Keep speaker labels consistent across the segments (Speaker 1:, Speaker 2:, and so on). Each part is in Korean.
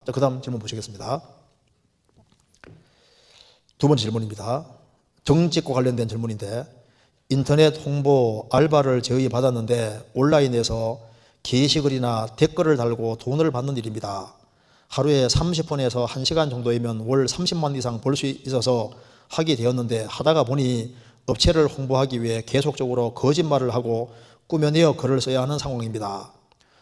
Speaker 1: 자, 그 다음 질문 보시겠습니다. 두 번째 질문입니다. 정직과 관련된 질문인데, 인터넷 홍보 알바를 제의받았는데 온라인에서 게시글이나 댓글을 달고 돈을 받는 일입니다. 하루에 30분에서 1시간 정도이면 월 30만 이상 벌 수 있어서 하게 되었는데, 하다가 보니 업체를 홍보하기 위해 계속적으로 거짓말을 하고 꾸며내어 글을 써야 하는 상황입니다.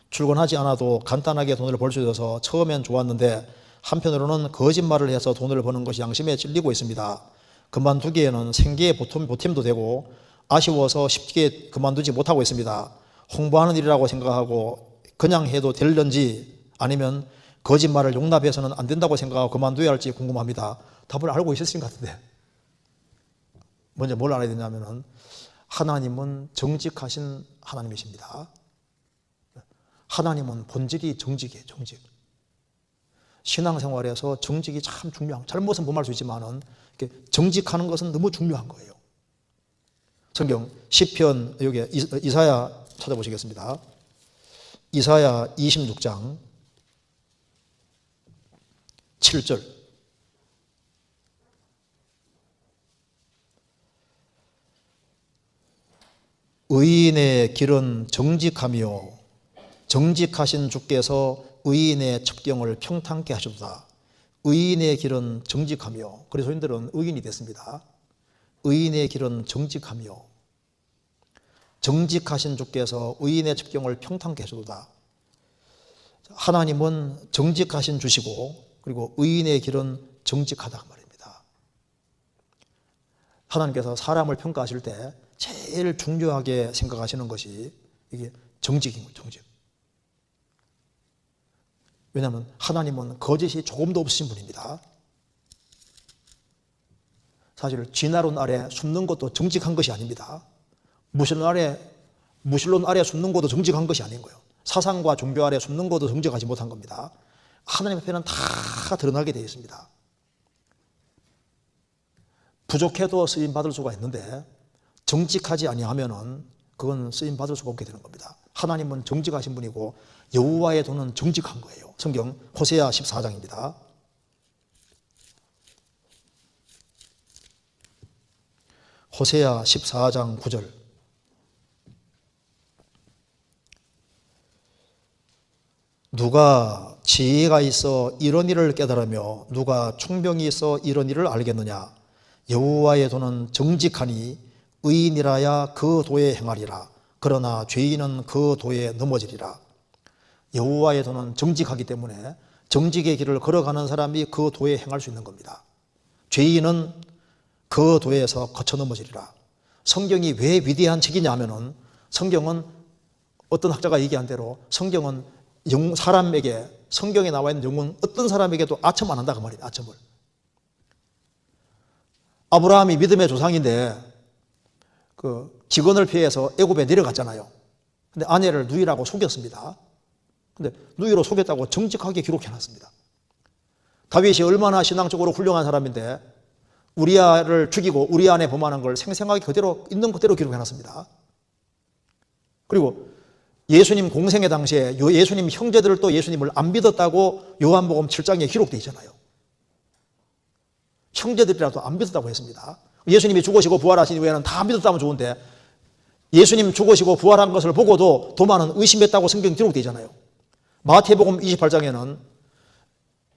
Speaker 1: 출근하지 않아도 간단하게 돈을 벌 수 있어서 처음엔 좋았는데, 한편으로는 거짓말을 해서 돈을 버는 것이 양심에 찔리고 있습니다. 그만두기에는 생계의 보탬도 되고 아쉬워서 쉽게 그만두지 못하고 있습니다. 홍보하는 일이라고 생각하고 그냥 해도 될런지, 아니면 거짓말을 용납해서는 안 된다고 생각하고 그만둬야 할지 궁금합니다. 답을 알고 있으신 것 같은데, 먼저 뭘 알아야 되냐면은, 하나님은 정직하신 하나님이십니다. 하나님은 본질이 정직이에요. 정직. 신앙생활에서 정직이 참 중요한, 잘못은 범할 수 있지만은 정직하는 것은 너무 중요한 거예요. 성경 시편, 여기 이사야 찾아보시겠습니다. 이사야 26장 7절. 의인의 길은 정직하며 정직하신 주께서 의인의 첩경을 평탄케 하셨다. 의인의 길은 정직하며, 그래서 저희들은 의인이 됐습니다. 의인의 길은 정직하며 정직하신 주께서 의인의 첩경을 평탄케 하셨다. 하나님은 정직하신 주시고, 그리고 의인의 길은 정직하다 말입니다. 하나님께서 사람을 평가하실 때 제일 중요하게 생각하시는 것이 이게 정직인 거예요. 정직. 왜냐하면 하나님은 거짓이 조금도 없으신 분입니다. 사실 쥐나룬 아래 숨는 것도 정직한 것이 아닙니다. 무신론 아래 숨는 것도 정직한 것이 아닌 거예요. 사상과 종교 아래 숨는 것도 정직하지 못한 겁니다. 하나님 앞에는 다 드러나게 되어 있습니다. 부족해도 쓰임 받을 수가 있는데 정직하지 아니하면은 그건 쓰임 받을 수가 없게 되는 겁니다. 하나님은 정직하신 분이고 여호와의 도는 정직한 거예요. 성경 호세아 14장입니다. 호세아 14장 9절. 누가 지혜가 있어 이런 일을 깨달으며 누가 총명이 있어 이런 일을 알겠느냐. 여호와의 도는 정직하니 의인이라야 그 도에 행하리라. 그러나 죄인은 그 도에 넘어지리라. 여호와의 도는 정직하기 때문에 정직의 길을 걸어가는 사람이 그 도에 행할 수 있는 겁니다. 죄인은 그 도에서 거쳐 넘어지리라. 성경이 왜 위대한 책이냐 하면은, 성경은 어떤 학자가 얘기한 대로 성경은 사람에게, 성경에 나와 있는 영은 어떤 사람에게도 아첨 안 한다 그 말이에요. 아첨을. 아브라함이 믿음의 조상인데 그 기근을 피해서 애굽에 내려갔잖아요. 근데 아내를 누이라고 속였습니다. 근데 누이로 속였다고 정직하게 기록해놨습니다. 다윗이 얼마나 신앙적으로 훌륭한 사람인데 우리아를 죽이고 우리아 안에 범하는 걸 생생하게 그대로 있는 그대로 기록해놨습니다. 그리고 예수님 공생의 당시에 예수님 형제들도 예수님을 안 믿었다고 요한복음 7장에 기록되어 있잖아요. 형제들이라도 안 믿었다고 했습니다. 예수님이 죽으시고 부활하신 이후에는 다 믿었다면 좋은데, 예수님 죽으시고 부활한 것을 보고도 도마는 의심했다고 성경 기록되어 있잖아요. 마태복음 28장에는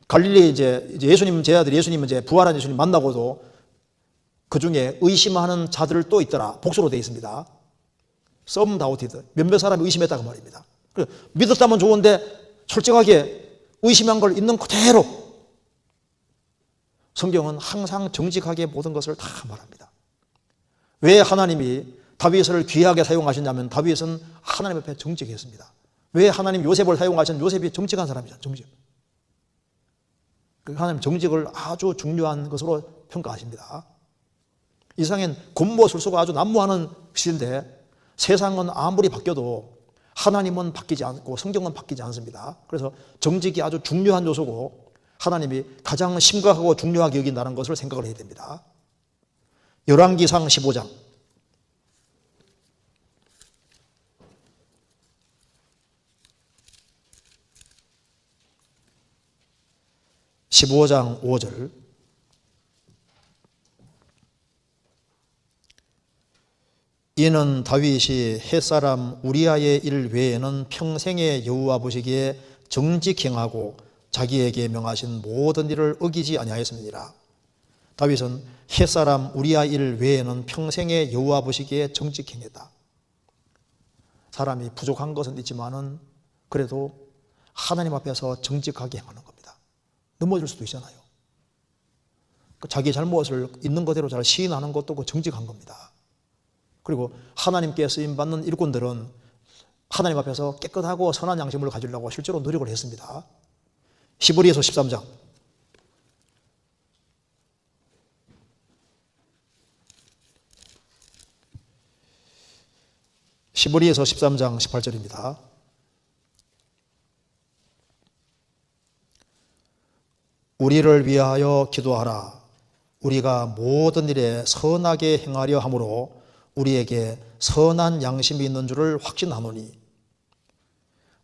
Speaker 1: 갈릴리 이제 예수님 제자들이 예수님 이제 부활한 예수님 만나고도 그 중에 의심하는 자들 또 있더라. 복수로 되어 있습니다. Some doubted. 몇몇 사람이 의심했다고 말입니다. 믿었다면 좋은데 솔직하게 의심한 걸 있는 그대로. 성경은 항상 정직하게 모든 것을 다 말합니다. 왜 하나님이 다윗을 귀하게 사용하셨냐면, 다윗은 하나님 앞에 정직했습니다. 왜 하나님 요셉을 사용하신? 요셉이 정직한 사람이잖아요. 정직. 하나님 정직을 아주 중요한 것으로 평가하십니다. 이 세상엔 곤모술수가 아주 난무하는 것인데, 세상은 아무리 바뀌어도 하나님은 바뀌지 않고 성경은 바뀌지 않습니다. 그래서 정직이 아주 중요한 요소고 하나님이 가장 심각하고 중요하게 여긴다는 것을 생각을 해야 됩니다. 열왕기상 15장. 15장 5절. 이는 다윗이 햇사람 우리아의 일 외에는 평생에 여호와 보시기에 정직 행하고 자기에게 명하신 모든 일을 어기지 아니하였습니다. 다윗은 햇사람 우리아 일 외에는 평생에 여호와 보시기에 정직 행했다. 사람이 부족한 것은 있지만은 그래도 하나님 앞에서 정직하게 행하는 겁니다. 넘어질 수도 있잖아요. 자기 잘못을 있는 그대로 잘 시인하는 것도 그 정직한 겁니다. 그리고 하나님께 쓰임받는 일꾼들은 하나님 앞에서 깨끗하고 선한 양심을 가지려고 실제로 노력을 했습니다. 히브리서 13장. 히브리서 13장 18절입니다. 우리를 위하여 기도하라. 우리가 모든 일에 선하게 행하려 함으로 우리에게 선한 양심이 있는 줄을 확신하노니.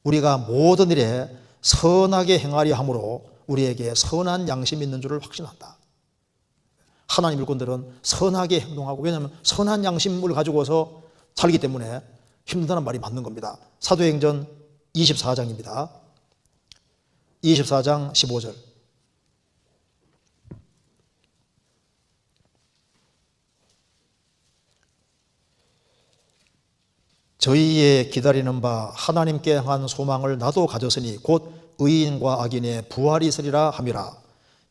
Speaker 1: 우리가 모든 일에 선하게 행하려 함으로 우리에게 선한 양심이 있는 줄을 확신한다. 하나님 일꾼들은 선하게 행동하고, 왜냐하면 선한 양심을 가지고서 살기 때문에 힘들다는 말이 맞는 겁니다. 사도행전 24장입니다. 24장 15절. 저희의 기다리는 바 하나님께 향한 소망을 나도 가졌으니 곧 의인과 악인의 부활이 있으리라 함이라.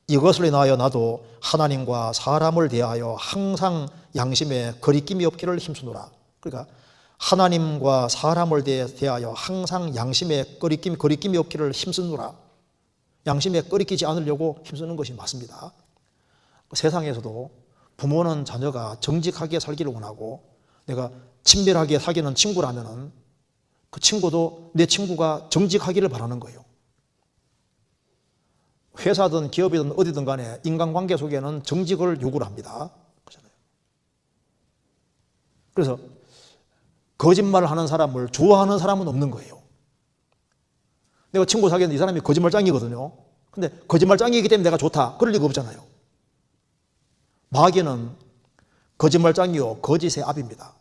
Speaker 1: 이것을 인하여 나도 하나님과 사람을 대하여 항상 양심에 거리낌이 없기를 힘쓰노라. 그러니까 하나님과 사람을 대하여 항상 양심에 거리낌이 없기를 힘쓰노라. 양심에 거리끼지 않으려고 힘쓰는 것이 맞습니다. 세상에서도 부모는 자녀가 정직하게 살기를 원하고, 내가 친밀하게 사귀는 친구라면은 그 친구도 내 친구가 정직하기를 바라는 거예요. 회사든 기업이든 어디든 간에 인간관계 속에는 정직을 요구를 합니다. 그렇잖아요. 그래서 거짓말을 하는 사람을 좋아하는 사람은 없는 거예요. 내가 친구 사귀었는데 이 사람이 거짓말짱이거든요. 근데 거짓말짱이기 때문에 내가 좋다, 그럴 리가 없잖아요. 마귀는 거짓말짱이요 거짓의 압입니다.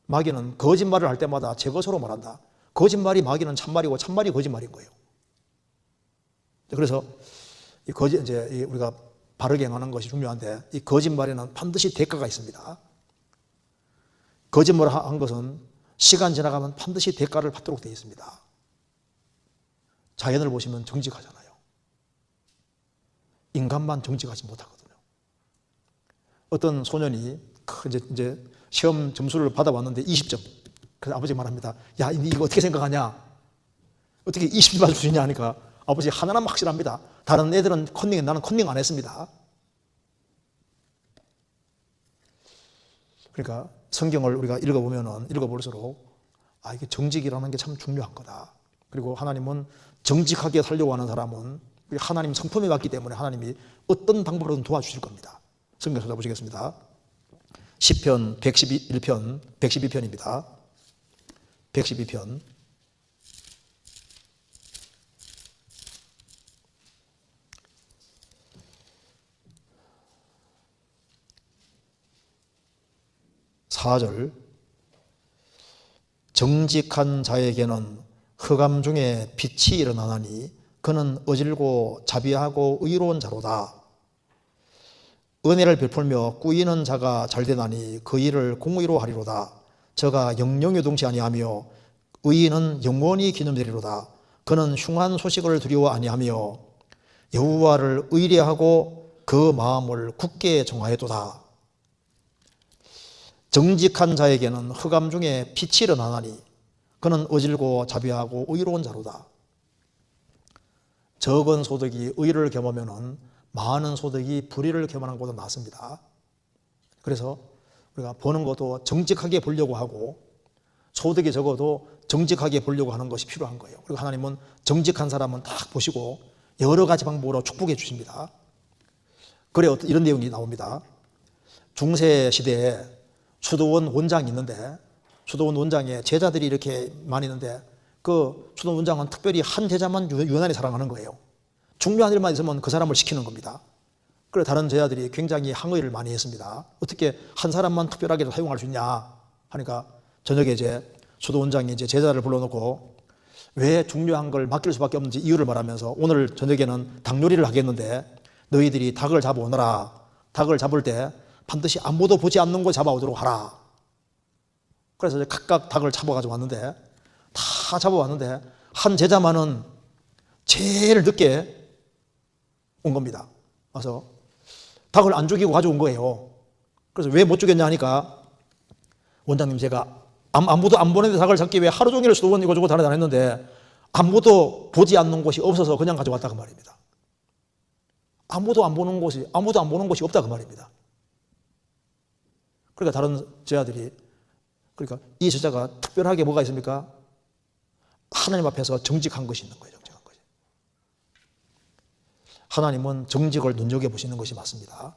Speaker 1: 마귀는 거짓말을 할 때마다 제 것으로 말한다. 거짓말이 마귀는 참말이고 참말이 거짓말인 거예요. 그래서 이제 우리가 바르게 행하는 것이 중요한데, 이 거짓말에는 반드시 대가가 있습니다. 거짓말을 한 것은 시간 지나가면 반드시 대가를 받도록 되어 있습니다. 자연을 보시면 정직하잖아요. 인간만 정직하지 못하거든요. 어떤 소년이 이제 시험 점수를 받아왔는데 20점. 그래서 아버지 말합니다. 야, 이거 어떻게 생각하냐? 어떻게 20점 맞을 수 있냐 하니까 아버지 하나는 확실합니다. 다른 애들은 컨닝, 나는 컨닝 안 했습니다. 그러니까 성경을 우리가 읽어볼수록 이게 정직이라는 게 참 중요한 거다. 그리고 하나님은 정직하게 살려고 하는 사람은 하나님 성품이 맞기 때문에 하나님이 어떤 방법으로든 도와주실 겁니다. 성경 찾아보시겠습니다. 시편 112편입니다. 112편. (4절) 정직한 자에게는 흑암 중에 빛이 일어나나니 그는 어질고 자비하고 의로운 자로다. 은혜를 베풀며 꾸이는 자가 잘되나니 그 일을 공의로 하리로다. 저가 영영 요동치 아니하며 의인은 영원히 기념되리로다. 그는 흉한 소식을 두려워 아니하며 여호와를 의뢰하고 그 마음을 굳게 정하였도다. 정직한 자에게는 흑암 중에 빛이 일어나나니 그는 어질고 자비하고 의로운 자로다. 적은 소득이 의를 겸하면은 많은 소득이 불의를 겸하는 것보다 낫습니다. 그래서 우리가 버는 것도 정직하게 벌려고 하고, 소득이 적어도 정직하게 벌려고 하는 것이 필요한 거예요. 그리고 하나님은 정직한 사람은 딱 보시고 여러 가지 방법으로 축복해 주십니다. 그래, 이런 내용이 나옵니다. 중세 시대에 수도원 원장이 있는데, 수도원 원장에 제자들이 이렇게 많이 있는데, 그 수도원 원장은 특별히 한 제자만 유난히 사랑하는 거예요. 중요한 일만 있으면 그 사람을 시키는 겁니다. 그래서 다른 제자들이 굉장히 항의를 많이 했습니다. 어떻게 한 사람만 특별하게 사용할 수 있냐 하니까 저녁에 이제 수도원장이 이제 제자를 불러놓고 왜 중요한 걸 맡길 수밖에 없는지 이유를 말하면서 오늘 저녁에는 닭 요리를 하겠는데 너희들이 닭을 잡아오너라. 닭을 잡을 때 반드시 아무도 보지 않는 곳 잡아오도록 하라. 그래서 이제 각각 닭을 잡아가지고 왔는데 다 잡아왔는데 한 제자만은 제일 늦게 온 겁니다. 와서 닭을 안 죽이고 가져온 거예요. 그래서 왜 못 죽였냐 하니까 원장님 제가 아무도 안 보는데 닭을 잡기 위해 하루 종일 수도원 이거저거 다녔는데 아무도 보지 않는 곳이 없어서 그냥 가져왔다 그 말입니다. 아무도 안 보는 곳이 없다 그 말입니다. 그러니까 다른 제자들이 그러니까 이 제자가 특별하게 뭐가 있습니까? 하나님 앞에서 정직한 것이 있는 거예요. 정직한 것이. 하나님은 정직을 눈여겨보시는 것이 맞습니다.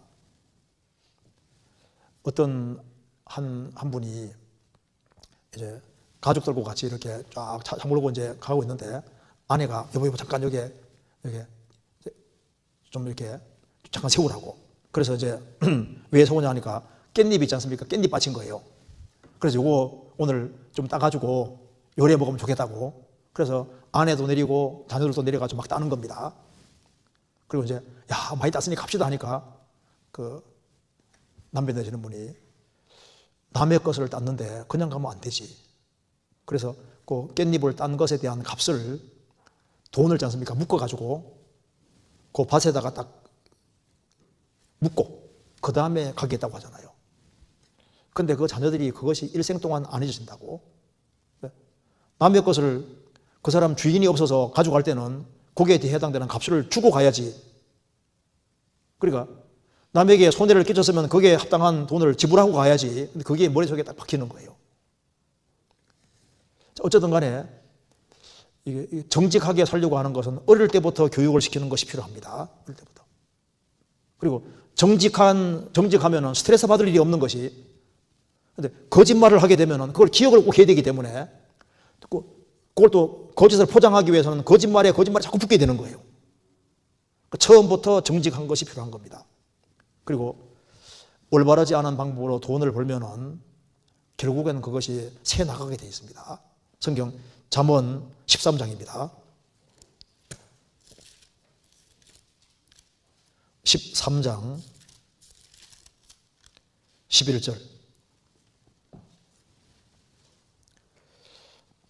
Speaker 1: 어떤 한 분이 이제 가족들과 같이 이렇게 쫙 차 몰고 이제 가고 있는데 아내가 여보 잠깐 여기 좀 이렇게 잠깐 세우라고. 그래서 이제 왜 세우냐 하니까 깻잎 있지 않습니까? 깻잎 빠친 거예요. 그래서 요거 오늘 좀 따가지고 요리해 먹으면 좋겠다고. 그래서 아내도 내리고 자녀들도 내려가지고 막 따는 겁니다. 그리고 이제 야 많이 땄으니 갑시다 하니까 그 남편 되시는 분이 남의 것을 땄는데 그냥 가면 안 되지. 그래서 그 깻잎을 딴 것에 대한 값을 돈을 있지 않습니까? 묶어가지고 그 밭에다가 딱 묶고 그 다음에 가겠다고 하잖아요. 근데 그 자녀들이 그것이 일생 동안 안 잊어진다고. 남의 것을 그 사람 주인이 없어서 가져갈 때는 거기에 해당되는 값을 주고 가야지. 그러니까 남에게 손해를 끼쳤으면 거기에 합당한 돈을 지불하고 가야지. 근데 그게 머릿속에 딱 박히는 거예요. 어쨌든 간에 이게 정직하게 살려고 하는 것은 어릴 때부터 교육을 시키는 것이 필요합니다. 어릴 때부터. 그리고 정직하면은 스트레스 받을 일이 없는 것이. 근데 거짓말을 하게 되면은 그걸 기억을 꼭 해야 되기 때문에 그걸 또 거짓을 포장하기 위해서는 거짓말에 자꾸 붙게 되는 거예요. 처음부터 정직한 것이 필요한 겁니다. 그리고 올바르지 않은 방법으로 돈을 벌면은 결국에는 그것이 새 나가게 되어 있습니다. 성경 잠언 13장입니다. 13장 11절.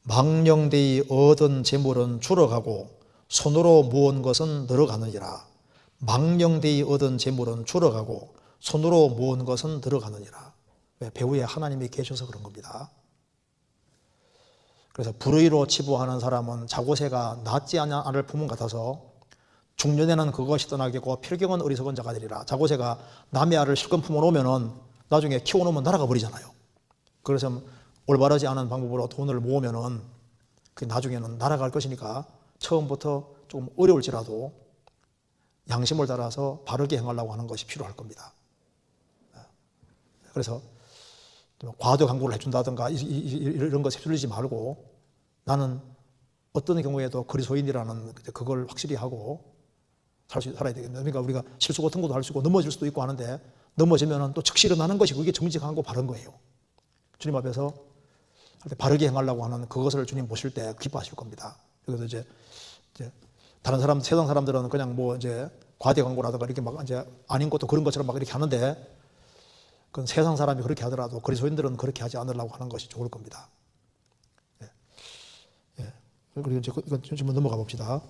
Speaker 1: 망령되이 얻은 재물은 줄어가고 손으로 모은 것은 늘어가느니라. 망령되이 얻은 재물은 줄어가고 손으로 모은 것은 늘어가느니라. 배후에 하나님이 계셔서 그런 겁니다. 그래서 불의로 치부하는 사람은 자고새가 낫지 않을 품은 같아서 중년에는 그것이 떠나겠고 필경은 어리석은 자가 되리라. 자고새가 남의 알을 실컷 품어놓으면 나중에 키워놓으면 날아가 버리잖아요. 그래서 올바르지 않은 방법으로 돈을 모으면은 그 나중에는 날아갈 것이니까 처음부터 조금 어려울지라도 양심을 따라서 바르게 행하려고 하는 것이 필요할 겁니다. 그래서 과도 광고를 해준다든가 이런 것에 휘둘리지 말고 나는 어떤 경우에도 그리스도인이라는 그걸 확실히 하고 살아야 되겠네요. 그러니까 우리가 실수 같은 것도 할 수 있고 넘어질 수도 있고 하는데 넘어지면은 또 즉시 일어나는 것이 그게 정직하고 바른 거예요. 주님 앞에서 바르게 행하려고 하는 그것을 주님 보실 때 기뻐하실 겁니다. 그래서 이제 다른 사람, 세상 사람들은 그냥 뭐 이제 과대 광고라든가 이렇게 막 이제 아닌 것도 그런 것처럼 막 이렇게 하는데 그건 세상 사람이 그렇게 하더라도 그리스도인들은 그렇게 하지 않으려고 하는 것이 좋을 겁니다. 예. 그리고 이제 이건 좀 넘어가 봅시다.